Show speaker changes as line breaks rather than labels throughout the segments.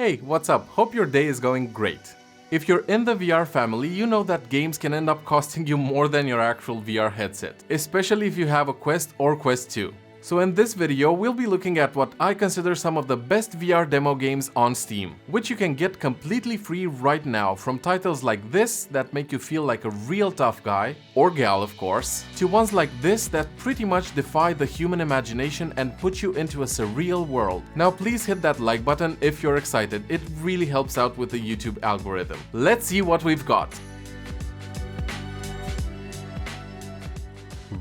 Hey, what's up? Hope your day is going great. If you're in the VR family, you know that games can end up costing you more than your actual VR headset, especially if you have a Quest or Quest 2. So in this video, we'll be looking at what I consider some of the best VR demo games on Steam, which you can get completely free right now, from titles like this that make you feel like a real tough guy, or gal of course, to ones like this that pretty much defy the human imagination and put you into a surreal world. Now please hit that like button if you're excited, it really helps out with the YouTube algorithm. Let's see what we've got.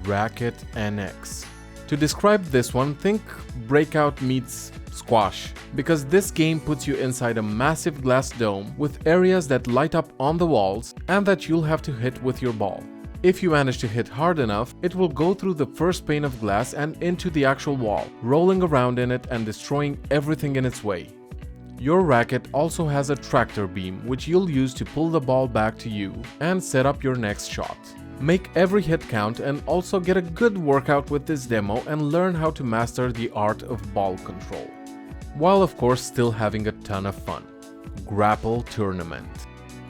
Racket NX. To describe this one, think Breakout meets Squash, because this game puts you inside a massive glass dome with areas that light up on the walls and that you'll have to hit with your ball. If you manage to hit hard enough, it will go through the first pane of glass and into the actual wall, rolling around in it and destroying everything in its way. Your racket also has a tractor beam, which you'll use to pull the ball back to you and set up your next shot. Make every hit count and also get a good workout with this demo and learn how to master the art of ball control, while of course still having a ton of fun. Grapple Tournament.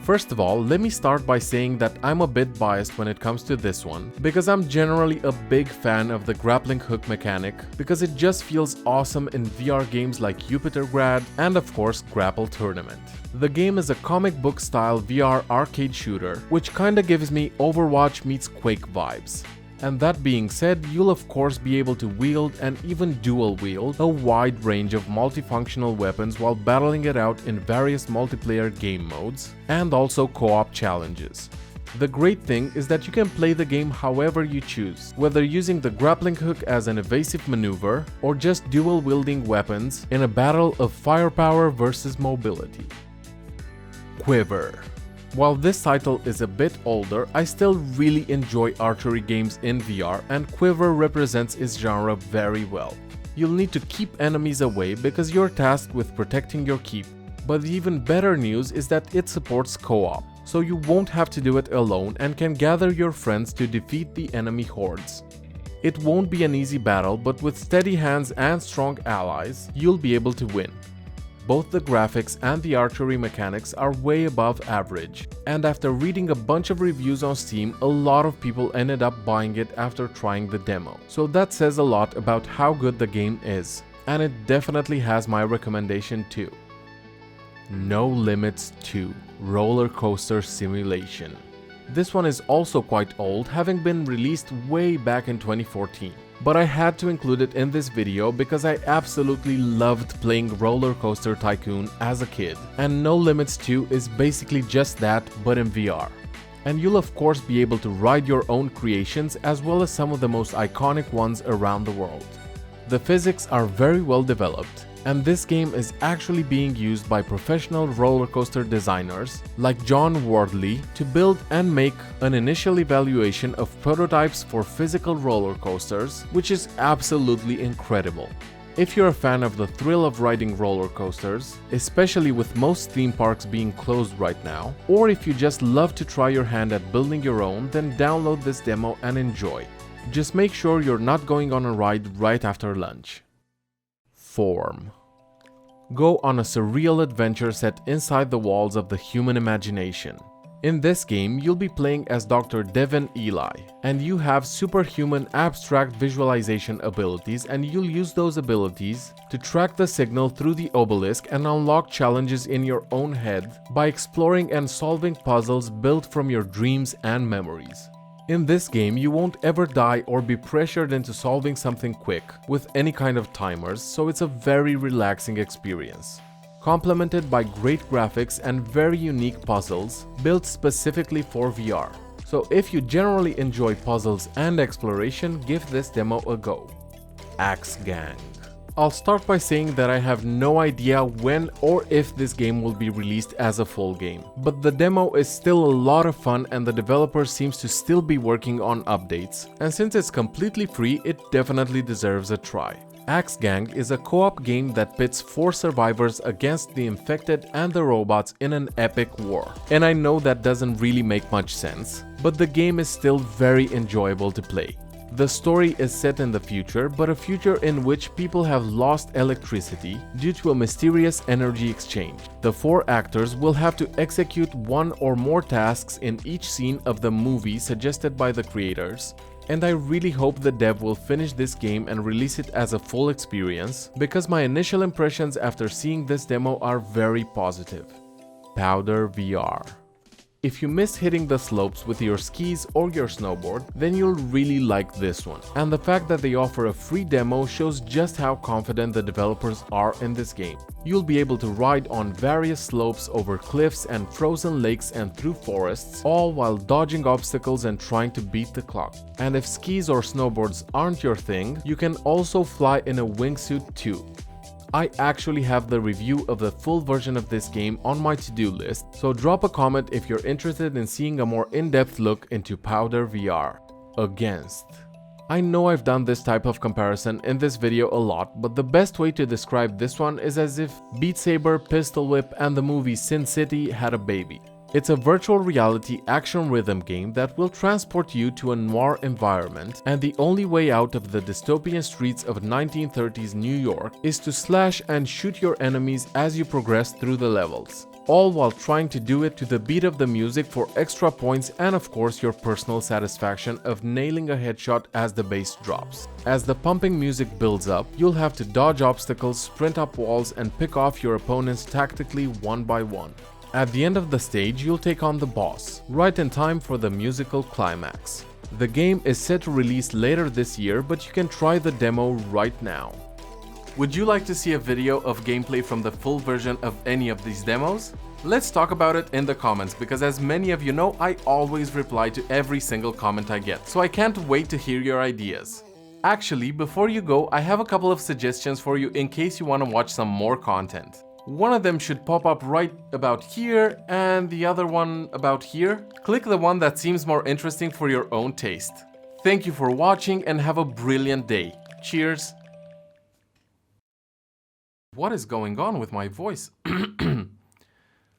First of all, let me start by saying that I'm a bit biased when it comes to this one, because I'm generally a big fan of the grappling hook mechanic, because it just feels awesome in VR games like Jupitergrad and of course Grapple Tournament. The game is a comic book style VR arcade shooter, which kinda gives me Overwatch meets Quake vibes. And that being said, you'll of course be able to wield and even dual wield a wide range of multifunctional weapons while battling it out in various multiplayer game modes and also co-op challenges. The great thing is that you can play the game however you choose, whether using the grappling hook as an evasive maneuver or just dual wielding weapons in a battle of firepower versus mobility. QuiVr. While this title is a bit older, I still really enjoy archery games in VR, and QuiVr represents its genre very well. You'll need to keep enemies away because you're tasked with protecting your keep, but the even better news is that it supports co-op, so you won't have to do it alone and can gather your friends to defeat the enemy hordes. It won't be an easy battle, but with steady hands and strong allies, you'll be able to win. Both the graphics and the archery mechanics are way above average, and after reading a bunch of reviews on Steam, a lot of people ended up buying it after trying the demo. So that says a lot about how good the game is, and it definitely has my recommendation too. No Limits 2 Roller Coaster Simulation. This one is also quite old, having been released way back in 2014. But I had to include it in this video because I absolutely loved playing Roller Coaster Tycoon as a kid, and No Limits 2 is basically just that, but in VR. And you'll of course be able to ride your own creations as well as some of the most iconic ones around the world. The physics are very well developed, and this game is actually being used by professional roller coaster designers like John Wardley to build and make an initial evaluation of prototypes for physical roller coasters, which is absolutely incredible. If you're a fan of the thrill of riding roller coasters, especially with most theme parks being closed right now, or if you just love to try your hand at building your own, then download this demo and enjoy. Just make sure you're not going on a ride right after lunch. Form. Go on a surreal adventure set inside the walls of the human imagination. In this game, you'll be playing as Dr. Devin Eli, and you have superhuman abstract visualization abilities, and you'll use those abilities to track the signal through the obelisk and unlock challenges in your own head by exploring and solving puzzles built from your dreams and memories. In this game, you won't ever die or be pressured into solving something quick with any kind of timers, so it's a very relaxing experience. Complemented by great graphics and very unique puzzles built specifically for VR. So if you generally enjoy puzzles and exploration, give this demo a go. Axe Gang. I'll start by saying that I have no idea when or if this game will be released as a full game, but the demo is still a lot of fun and the developer seems to still be working on updates, and since it's completely free, it definitely deserves a try. Axe Gang is a co-op game that pits 4 survivors against the infected and the robots in an epic war. And I know that doesn't really make much sense, but the game is still very enjoyable to play. The story is set in the future, but a future in which people have lost electricity due to a mysterious energy exchange. The 4 actors will have to execute one or more tasks in each scene of the movie suggested by the creators. And I really hope the dev will finish this game and release it as a full experience, because my initial impressions after seeing this demo are very positive. Powder VR. If you miss hitting the slopes with your skis or your snowboard, then you'll really like this one. And the fact that they offer a free demo shows just how confident the developers are in this game. You'll be able to ride on various slopes over cliffs and frozen lakes and through forests, all while dodging obstacles and trying to beat the clock. And if skis or snowboards aren't your thing, you can also fly in a wingsuit too. I actually have the review of the full version of this game on my to-do list, so drop a comment if you're interested in seeing a more in-depth look into Powder VR. Against. I know I've done this type of comparison in this video a lot, but the best way to describe this one is as if Beat Saber, Pistol Whip, and the movie Sin City had a baby. It's a virtual reality action rhythm game that will transport you to a noir environment, and the only way out of the dystopian streets of 1930s New York is to slash and shoot your enemies as you progress through the levels, all while trying to do it to the beat of the music for extra points and of course your personal satisfaction of nailing a headshot as the bass drops. As the pumping music builds up, you'll have to dodge obstacles, sprint up walls, and pick off your opponents tactically one by one. At the end of the stage, you'll take on the boss, right in time for the musical climax. The game is set to release later this year, but you can try the demo right now. Would you like to see a video of gameplay from the full version of any of these demos? Let's talk about it in the comments, because as many of you know, I always reply to every single comment I get, so I can't wait to hear your ideas. Actually, before you go, I have a couple of suggestions for you in case you want to watch some more content. One of them should pop up right about here, and the other one about here. Click the one that seems more interesting for your own taste. Thank you for watching and have a brilliant day. Cheers! What is going on with my voice?